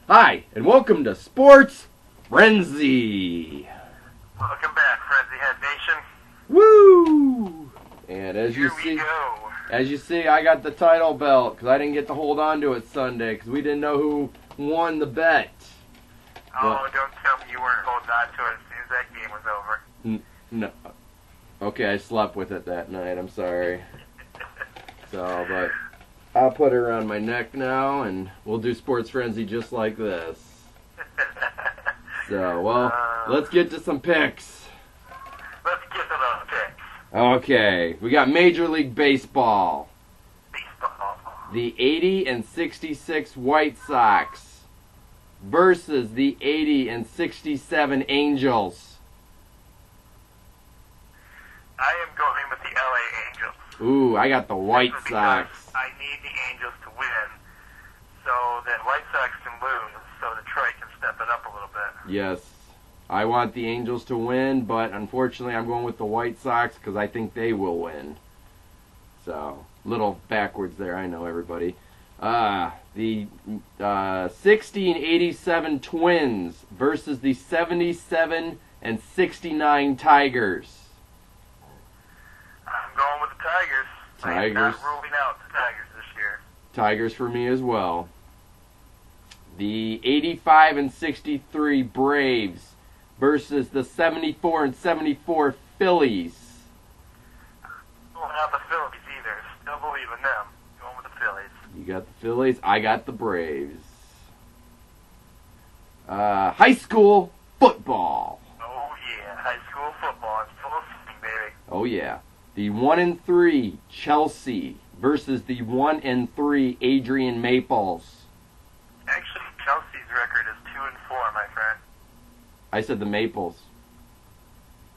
Hi, and welcome to Sports Frenzy. Welcome back, Frenzy Head Nation. Woo! And as Here you see, I got the title belt because I didn't get to hold on to it Sunday because we didn't know who won the bet. Oh, don't tell me you weren't holding on to it as soon as that game was over. No. Okay, I slept with it that night. I'm sorry. But I'll put it around my neck now, and we'll do Sports Frenzy just like this. Let's get to some picks. Let's get to those picks. Okay, we got Major League Baseball. The 80 and 66 White Sox versus the 80 and 67 Angels. I am going with the LA Angels. Ooh, I got the White Sox. I need the Angels to win so that White Sox can lose so Detroit can step it up a little bit. Yes, I want the Angels to win, but unfortunately I'm going with the White Sox because I think they will win. So, little backwards there, I know, everybody. The 60 and 87 Twins versus the 77 and 69 Tigers. I'm going with the Tigers. I am not ruling out the Tigers this year. Tigers for me as well. The 85 and 63 Braves versus the 74 and 74 Phillies. Going out the Phillies either. Still believe in them. Going with the Phillies. You got the Phillies. I got the Braves. High school football. Oh yeah, high school football. It's full of swing, baby. Oh yeah. The 1-3 Chelsea versus the 1-3 Adrian Maples. Actually, Chelsea's record is 2-4, my friend. I said the Maples.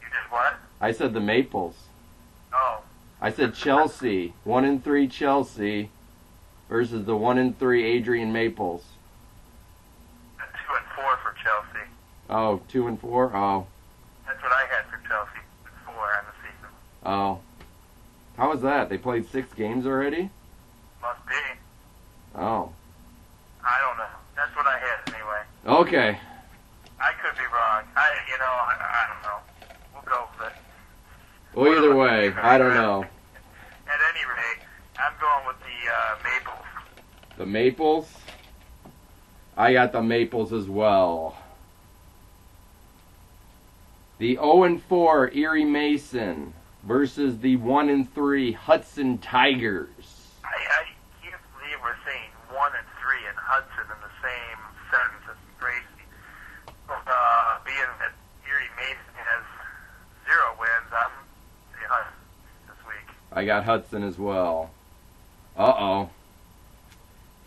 You did what? I said the Maples. Oh. I said Chelsea. 1-3 Chelsea versus the 1-3 Adrian Maples. 2-4 for Chelsea. Oh, 2-4? Oh. That's what I had for Chelsea. 4 on the season. Oh. How was that? They played 6 games already? Must be. Oh. I don't know. That's what I had anyway. Okay. I could be wrong. I don't know. We'll go with it. Well, either way, I don't know. At any rate, I'm going with the Maples. The Maples? I got the Maples as well. The 0-4 Erie Mason versus the 1-3 Hudson Tigers. I can't believe we're saying 1 and 3 and Hudson in the same sentence. It's crazy. Being that Erie Mason has 0 wins, I'm saying Hudson this week. I got Hudson as well. Uh-oh.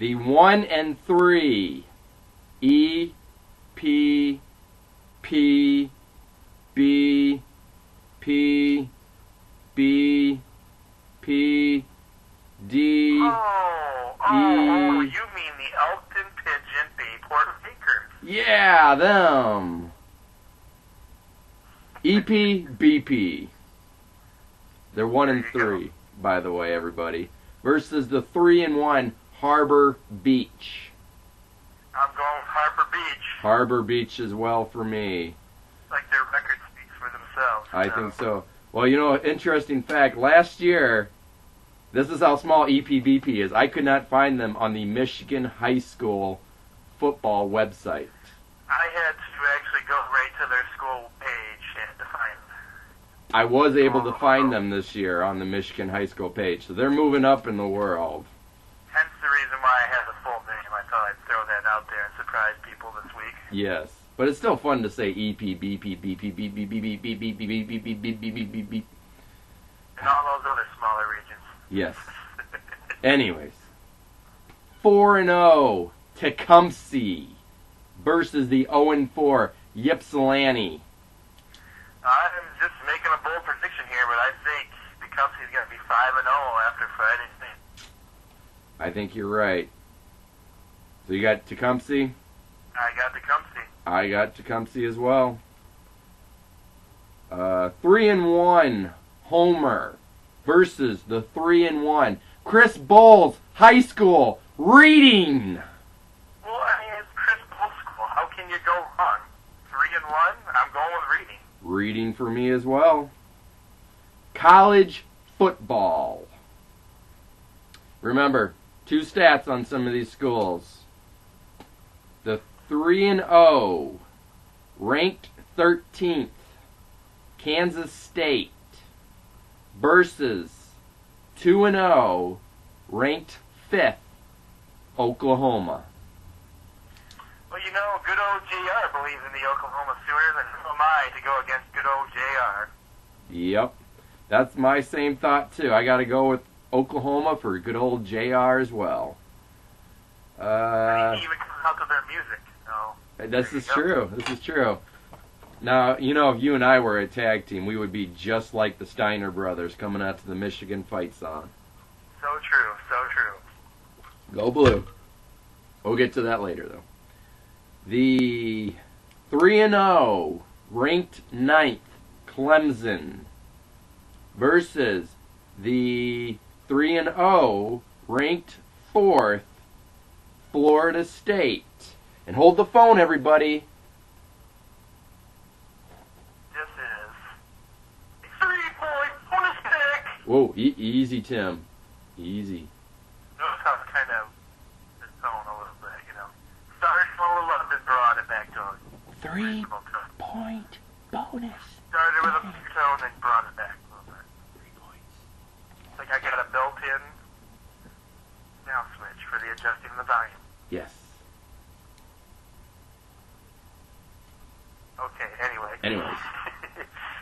The 1-3 E P P B P B P D you mean the Elkton Pigeon Bayport Lakers? Yeah, them. EPBP. They're 1-3, by the way, everybody. Versus the 3-1 Harbor Beach. I'm going with Harbor Beach. Harbor Beach as well for me. Like their record speaks for themselves. I think so. Well, interesting fact. Last year, this is how small EPBP is. I could not find them on the Michigan High School football website. I had to actually go right to their school page and to find them. I was able to find them this year on the Michigan High School page. So they're moving up in the world. Hence the reason why I had the full name. I thought I'd throw that out there and surprise people this week. Yes. But it's still fun to say EPBP, and all those other smaller regions. Yes. Anyways. 4-0 Tecumseh versus the 0-4 Ypsilanti. I'm just making a bold prediction here, but I think Tecumseh's going to be 5-0 after Friday night. I think you're right. So you got Tecumseh? I got Tecumseh. I got Tecumseh as well. 3-1 Homer versus the 3-1 Chris Bowles High School Reading. Well, I mean, it's Chris one, I'm going with reading. Reading for me as well. College football. Remember, 2 stats on some of these schools. The 3-0, ranked 13th, Kansas State versus 2-0, ranked 5th, Oklahoma. Well, you know, good old JR believes in the Oklahoma Sooners, and who am I to go against good old JR? Yep. That's my same thought, too. I got to go with Oklahoma for good old JR as well. I mean, he even comes out to their music. So, this is true. This is true. Now, you know, if you and I were a tag team, we would be just like the Steiner brothers coming out to the Michigan fight song. So true, so true. Go Blue. We'll get to that later, though. The 3-0, ranked 9th, Clemson versus the 3-0, ranked 4th, Florida State. And hold the phone, everybody. This is a 3-point bonus pick. Whoa, easy, Tim. Easy. Notice how it's kind of the tone a little bit, you know. Started slow, loved it, brought it back to a 3-point bonus. Started with a big tone, then brought it back a little bit. 3 points. It's like I got a built-in down switch for the adjusting the volume. Yes. Okay, anyway. Anyways,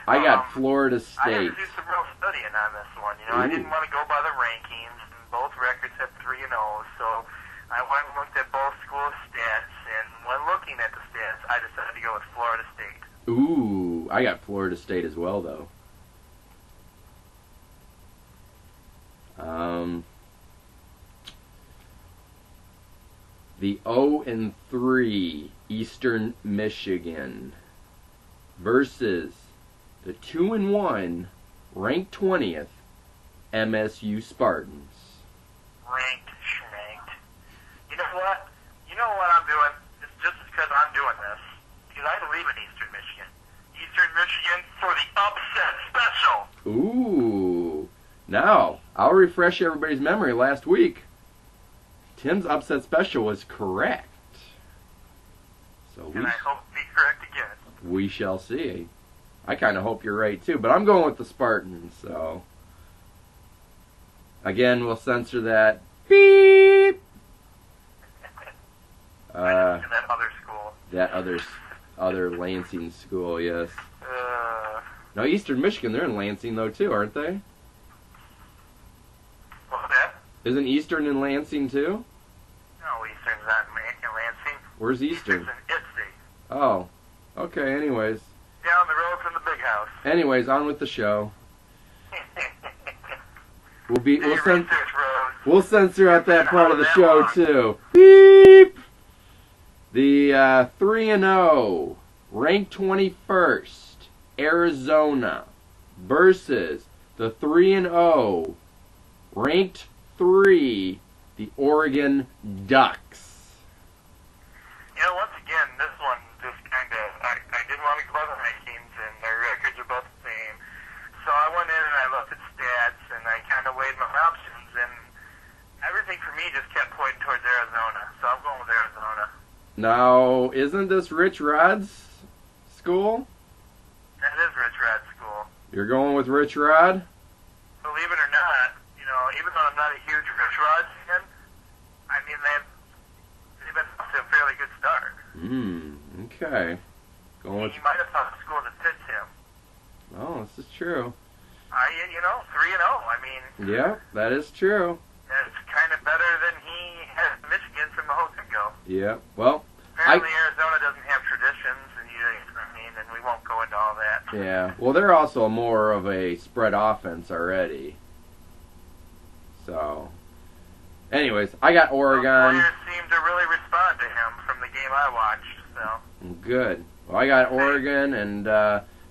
I got Florida I had State. to do some real studying on this one. You know, I didn't want to go by the rankings. And both records have 3-0, so I went and looked at both school stats. And when looking at the stats, I decided to go with Florida State. Ooh, I got Florida State as well, though. The 0-3 Eastern Michigan versus the 2-1 ranked 20th MSU Spartans. Ranked, schmanked. You know what? You know what I'm doing? It's just because I'm doing this. Because I believe in Eastern Michigan. Eastern Michigan for the upset special. Ooh. Now, I'll refresh everybody's memory. Last week, Tim's upset special was correct. So And I hope to be correct again. we shall see. I kind of hope you're right, too. But I'm going with the Spartans, so... Again, we'll censor that. Beep! I just that other school. That other Lansing school, yes. Uh, No, Eastern Michigan, they're in Lansing, though, too, aren't they? what's that? Isn't Eastern in Lansing, too? No, Eastern's not in Lansing. Where's Eastern? Eastern's in Itsy. Oh. Okay, anyways. Down the road from the big house. Anyways, on with the show. We'll Do your censor research, Rose. we'll censor out that part of the show, too. Beep! The 3-0, ranked 21st, Arizona versus the 3-0, ranked 3, the Oregon Ducks. You know, once again, this one just kind of, I didn't want to go by the rankings, and their records are both the same. So I went in and I looked at stats, and I kind of weighed my options, and everything for me just kept pointing towards Arizona. So I'm going with Arizona. Now, isn't this Rich Rod's school? That is Rich Rod School. You're going with Rich Rod? Believe it or not, you know, even though I'm not a huge Rich Rod fan, I mean, they've been off to a fairly good start. Okay. Going with... You might have thought the school that fits him. Oh, this is true. You know, 3-0. I mean, Yeah, that is true. it's kind of better than he has Michigan from the whole get-go. Yeah, well... Apparently, Arizona doesn't have traditions, and and we won't go into all that. Yeah, well, they're also more of a spread offense already. So, anyways, I got Oregon. The players seem to really respond to him from the game I watched. So Good. Well, I got Oregon, and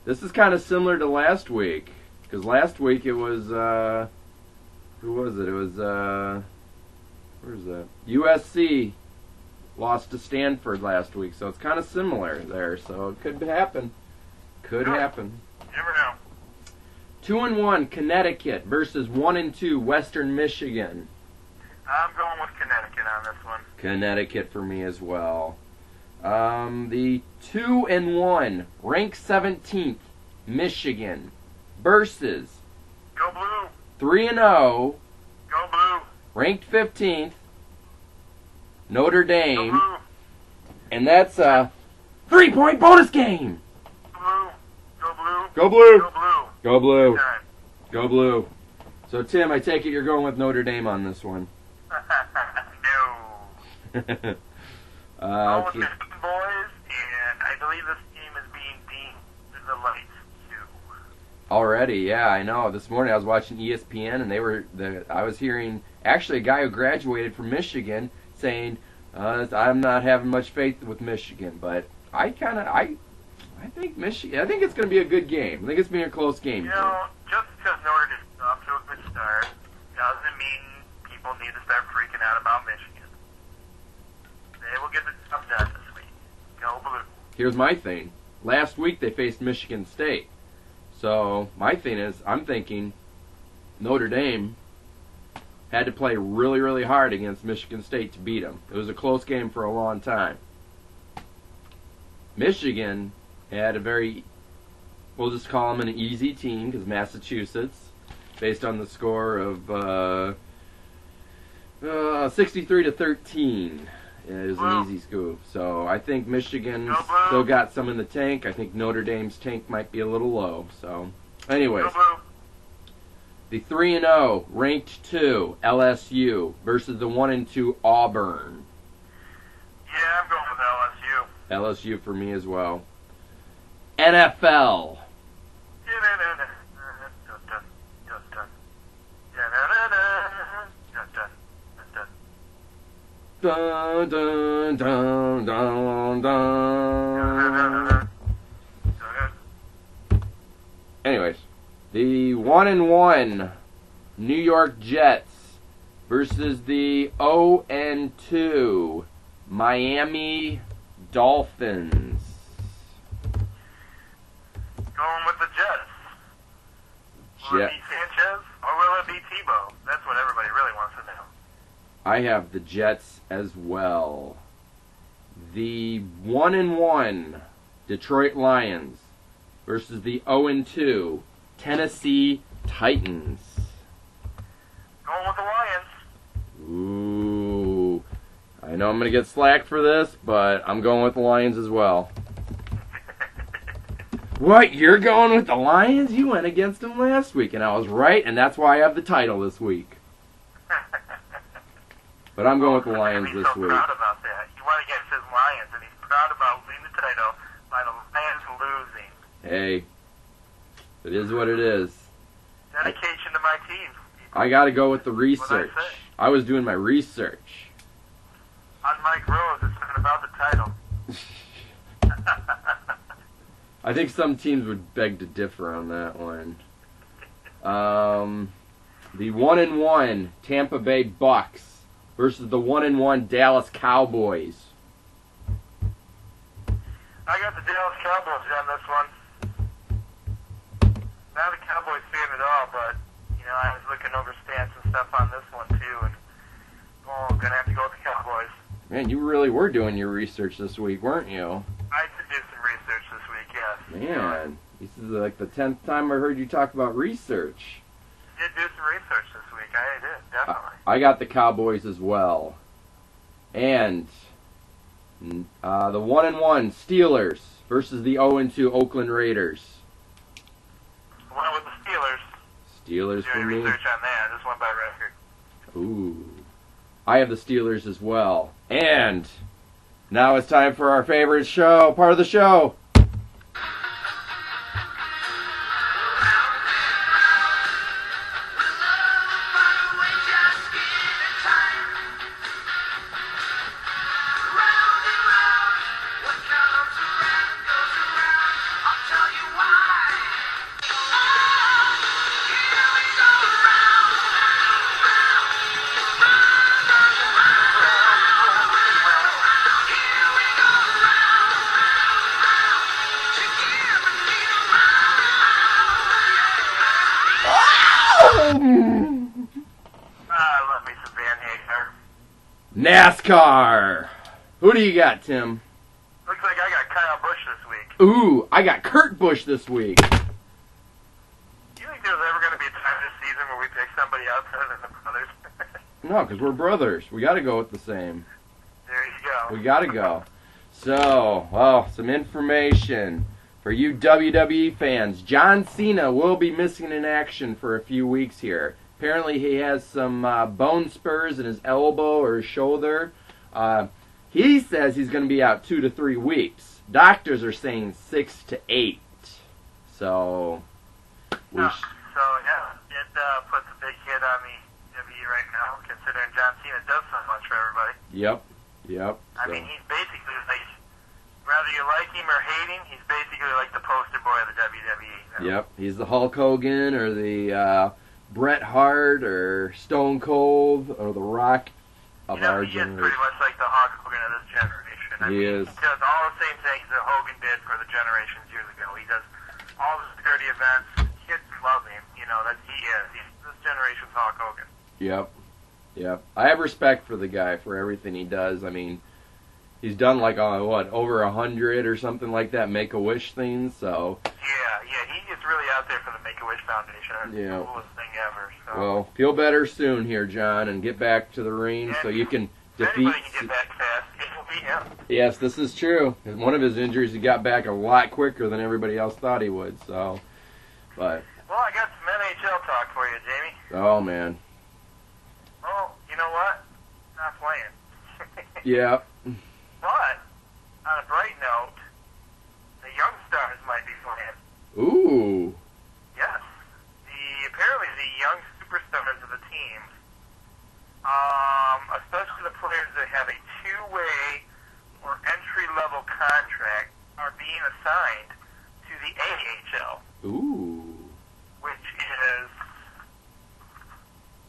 this is kind of similar to last week. Because last week it was, who was it? It was, where's that? USC lost to Stanford last week, so it's kind of similar there. So it could happen. Could happen. You never know. 2-1 Connecticut versus 1-2 Western Michigan. I'm going with Connecticut on this one. Connecticut for me as well. The 2-1 ranked 17th Michigan versus Go Blue. 3-0 Go Blue. ranked 15th Notre Go Dame, Blue. and that's a 3-point bonus game. Blue. Go Blue. Go Blue. Go Blue. Go Blue. Time. Go Blue. So Tim, I take it you're going with Notre Dame on this one. No. Okay. Michigan boys, and I believe this team is being deemed to the lights too. Already, yeah, I know. This morning I was watching ESPN, and I was hearing actually a guy who graduated from Michigan saying, "I'm not having much faith with Michigan," but I think Michigan. I think it's going to be a good game. I think it's going to be a close game. You know, just because Notre Dame is off to a good start doesn't mean people need to start freaking out about Michigan. They will get the job done this week. Go Blue. Here's my thing. Last week they faced Michigan State. So my thing is, I'm thinking Notre Dame had to play really, really hard against Michigan State to beat them. It was a close game for a long time. Michigan had a we'll just call them an easy team because Massachusetts, based on the score of 63-13. It was an easy scoop. So I think Michigan's still got some in the tank. I think Notre Dame's tank might be a little low. So, anyways, the 3-0 ranked 2 LSU versus the 1-2 Auburn. Yeah, I'm going with LSU. LSU for me as well. NFL. Dun, dun, dun, dun, dun. Anyways, the 1-1 New York Jets versus the 0-2 Miami Dolphins. Going with the Jets. Will it be Sanchez or will it be Tebow? That's what everybody really wants to know. I have the Jets as well. The 1-1 Detroit Lions versus the 0-2 Tennessee Titans. Going with the Lions. Ooh. I know I'm going to get slack for this, but I'm going with the Lions as well. What? You're going with the Lions? You went against them last week, and I was right, and that's why I have the title this week. But I'm going with the Lions this week. He's so proud about that. He went against his Lions, and he's proud about winning the title by the Lions losing. Hey, it is what it is. Dedication to my team. I got to go with the research. I was doing my research. On Mike Rose, it's been about the title. I think some teams would beg to differ on that one. The 1-1 Tampa Bay Bucks versus the 1-1 Dallas Cowboys. I got the Dallas Cowboys on this one. Not a Cowboys fan at all, but you know I was looking over stats and stuff on this one too, and gonna have to go with the Cowboys. Man, you really were doing your research this week, weren't you? I did do some research this week, yes. Man, this is like the 10th time I heard you talk about research. Did do some research this week. I did, definitely. I got the Cowboys as well. And the 1-1 Steelers versus the 0-2 Oakland Raiders. Went with the Steelers. Steelers for Doing me. research on that. Just went by record. Ooh. I have the Steelers as well. And now it's time for our favorite show, part of the show. NASCAR. Who do you got, Tim? Looks like I got Kyle Busch this week. Ooh, I got Kurt Busch this week. Do you think there's ever going to be a time this season where we pick somebody else other than the brothers? No, because we're brothers. We got to go with the same. There you go. We got to go. So, some information for you WWE fans. John Cena will be missing in action for a few weeks here. Apparently he has some bone spurs in his elbow or his shoulder. He says he's going to be out 2 to 3 weeks. Doctors are saying 6 to 8. So, So, yeah, it puts a big hit on the WWE right now, considering John Cena does so much for everybody. Yep. I mean, he's basically like, whether you like him or hate him, he's basically like the poster boy of the WWE. You know? Yep. He's the Hulk Hogan or the Bret Hart or Stone Cold or the Rock of our He is generation. pretty much like the Hulk Hogan of this generation. I mean, He is. He does all the same things that Hogan did for the generations years ago. He does all the security events. Kids love him. You know, that he is. He's this generation's Hulk Hogan. Yep. I have respect for the guy for everything he does. I mean, he's done like over 100 or something like that Make-A-Wish things. So. Yeah, he is really out there for the Make-A-Wish Foundation. That's Yeah. the coolest thing ever. So. Well, feel better soon here, John, and get back to the ring so you can if defeat. anybody can get back fast, it will be him. Yes, this is true. One of his injuries, he got back a lot quicker than everybody else thought he would. So, but. Well, I got some NHL talk for you, Jamie. Oh man. Oh, you know what? Not playing. Yeah. But, on a bright note, the Young Stars might be playing. Ooh. Yes. Apparently the young superstars of the team, especially the players that have a two-way or entry-level contract, are being assigned to the AHL, Ooh. which is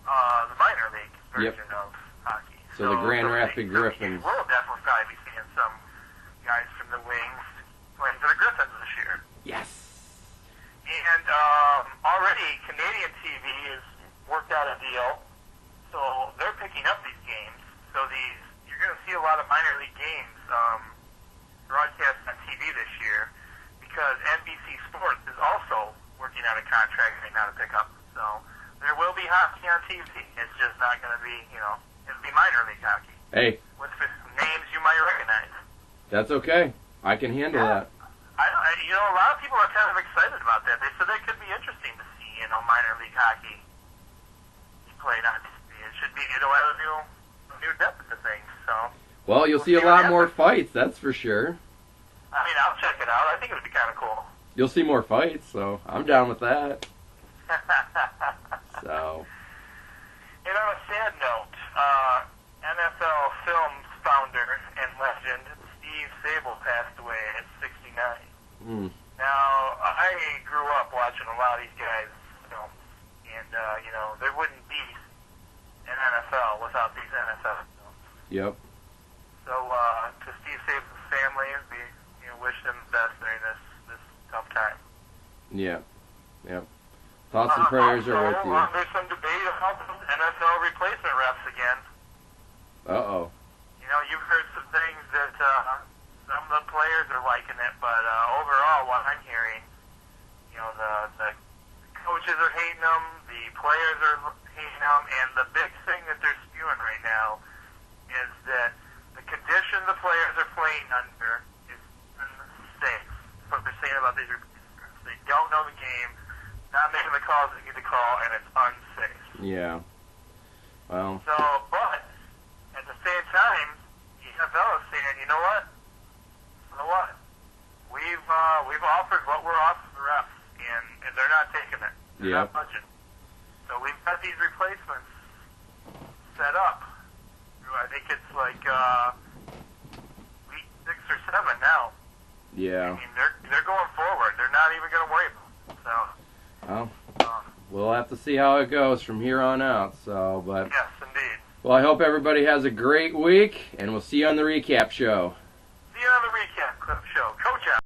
the minor league version of hockey. So the Grand Rapids Griffins. We'll definitely probably be seeing some guys from the Wings playing for the Griffins this year. Yes. And already Canadian TV has worked out a deal, so they're picking up these games. So you're going to see a lot of minor league games broadcast on TV this year, because NBC Sports is also working out a contract right now to pick up. So there will be hockey on TV. It's just not going to be, it'll be minor league hockey. Hey. With names you might recognize. That's okay. I can handle that. A lot of people are kind of excited about that. They said that could be interesting to see, minor league hockey played on TV. It should be, add a new depth to things. So. Well, you'll see a lot more fights, that's for sure. I mean, I'll check it out. I think it would be kind of cool. You'll see more fights, so I'm down with that. So. And on a sad note, NFL Films founder and legend Steve Sable passed away at 69. Now, I grew up watching a lot of these guys' films, and, there wouldn't be an NFL without these NFL films. Yep. So, to Steve Sable's family, we wish them the best during this tough time. Yeah. Yep. Thoughts and prayers also, are with you. There's some debate about those NFL replacement refs again. Uh-oh. You've heard some things that some of the players are liking it, but overall, what I'm hearing, the coaches are hating them, the players are hating them, and the big thing that they're spewing right now is that the condition the players are playing under is unsafe. That's what they're saying about these replacements. They don't know the game, not making the calls they need to call, and it's unsafe. Yeah. Well. So, but at the same time, the NFL is saying, you know what? We've offered what we're offering the refs, and they're not taking it. They're not budging. So we've got these replacements set up. I think it's like week 6 or 7 now. Yeah. I mean, they're going forward. They're not even going to worry about it. So. Well, we'll have to see how it goes from here on out. So, but. Yes, indeed. Well, I hope everybody has a great week, and we'll see you on the recap show. See you on the recap show. Coach out.